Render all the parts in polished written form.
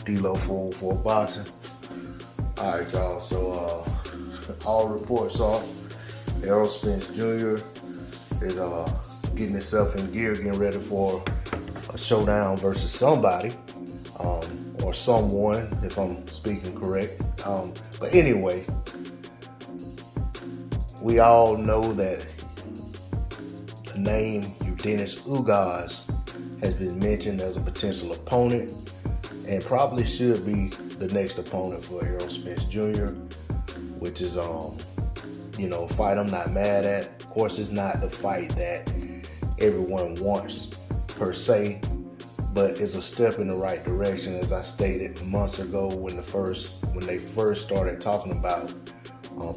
D-Lo for boxing. All right, y'all. So all reports are Errol Spence Jr. is getting himself in gear, getting ready for a showdown versus somebody, or someone, if I'm speaking correct. But anyway, we all know that the name Dennis Ugas has been mentioned as a potential opponent, and probably should be the next opponent for Errol Spence Jr., which is a fight I'm not mad at. Of course, it's not the fight that everyone wants per se, but it's a step in the right direction, as I stated months ago when they first started talking about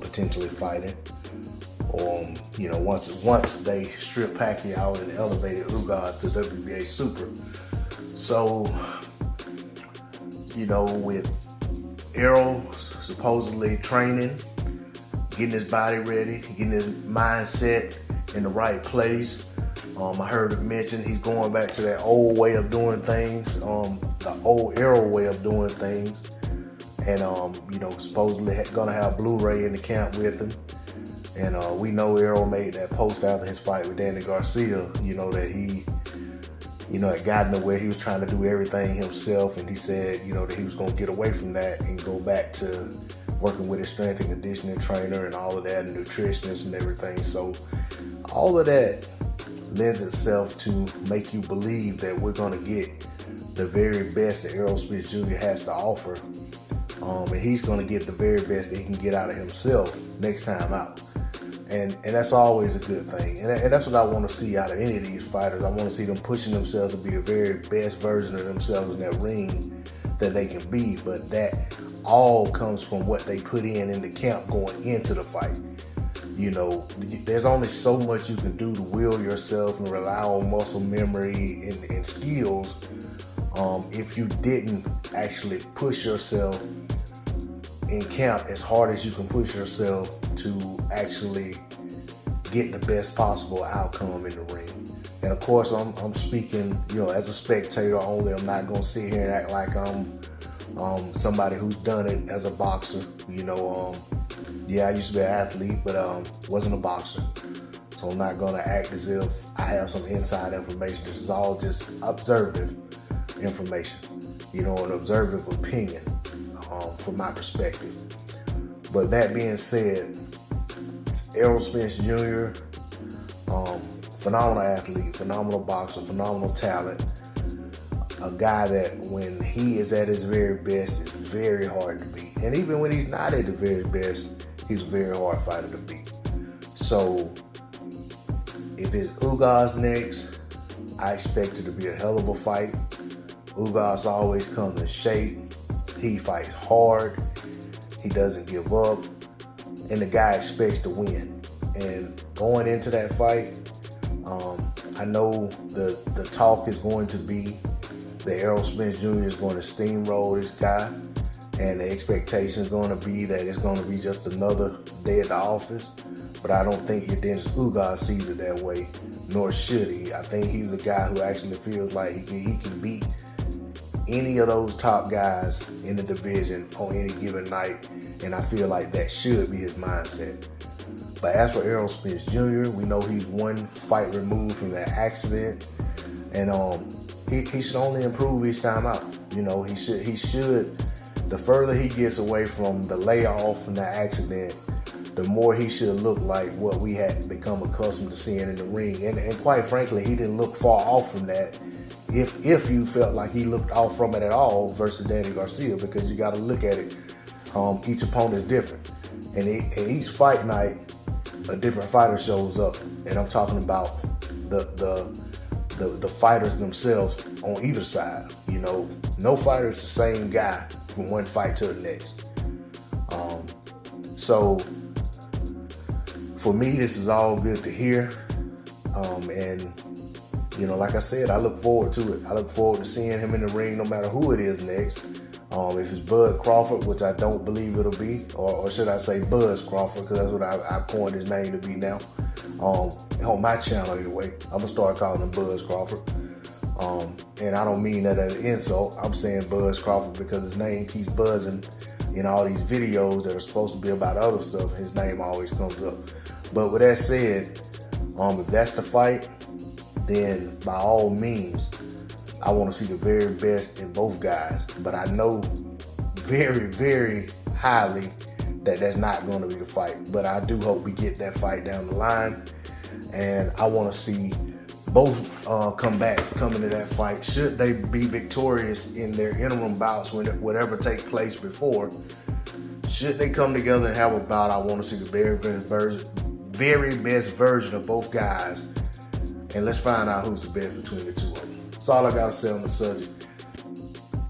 potentially fighting. Once they strip Pacquiao and elevated Ugas to WBA Super. So, with Errol supposedly training, getting his body ready, getting his mindset in the right place. I heard it mentioned he's going back to that old way of doing things, the old Errol way of doing things. And, supposedly gonna have Blu-ray in the camp with him. And we know Errol made that post after his fight with Danny Garcia, that he, had gotten to where he was trying to do everything himself. And he said, that he was going to get away from that and go back to working with his strength and conditioning trainer and all of that, and nutritionist and everything. So all of that lends itself to make you believe that we're going to get the very best that Errol Spence Jr. has to offer. And he's going to get the very best that he can get out of himself next time out. And that's always a good thing. And that's what I want to see out of any of these fighters. I want to see them pushing themselves to be the very best version of themselves in that ring that they can be. But that all comes from what they put in the camp going into the fight. There's only so much you can do to will yourself and rely on muscle memory and skills if you didn't actually push yourself in camp as hard as you can push yourself to actually get the best possible outcome in the ring. And of course, I'm speaking, as a spectator only. I'm not gonna sit here and act like I'm somebody who's done it as a boxer. I used to be an athlete, but wasn't a boxer. So I'm not gonna act as if I have some inside information. This is all just observative information, an observative opinion. From my perspective. But that being said, Errol Spence Jr., phenomenal athlete, phenomenal boxer, phenomenal talent, a guy that when he is at his very best is very hard to beat. And even when he's not at the very best, he's a very hard fighter to beat. So if it's Ugas next, I expect it to be a hell of a fight. Ugas always comes in shape. He fights hard. He doesn't give up. And the guy expects to win. And going into that fight, I know the talk is going to be that Errol Spence Jr. is going to steamroll this guy. And the expectation is going to be that it's going to be just another day at the office. But I don't think Dennis Ugas sees it that way, nor should he. I think he's a guy who actually feels like he can beat any of those top guys in the division on any given night, and I feel like that should be his mindset. But as for Errol Spence Jr., we know he's one fight removed from that accident, and he should only improve each time out. He should. The further he gets away from the layoff from that accident, the more he should look like what we had become accustomed to seeing in the ring. And quite frankly, he didn't look far off from that. If you felt like he looked off from it at all versus Danny Garcia, because you got to look at it, each opponent is different, and each fight night, a different fighter shows up, and I'm talking about the fighters themselves on either side. No fighter is the same guy from one fight to the next. So for me, this is all good to hear, and like I said, I look forward to it. I look forward to seeing him in the ring no matter who it is next. If it's Bud Crawford, which I don't believe it'll be, or should I say Buzz Crawford, because that's what I've coined his name to be now. On my channel anyway. I'm going to start calling him Buzz Crawford. And I don't mean that as an insult. I'm saying Buzz Crawford because his name keeps buzzing in all these videos that are supposed to be about other stuff. His name always comes up. But with that said, if that's the fight, then by all means, I want to see the very best in both guys. But I know very, very highly that that's not going to be the fight. But I do hope we get that fight down the line. And I want to see both comebacks come into that fight. Should they be victorious in their interim bouts, whatever take place before, should they come together and have a bout, I want to see the very best version of both guys. And let's find out who's the best between the two of them. That's all I got to say on the subject.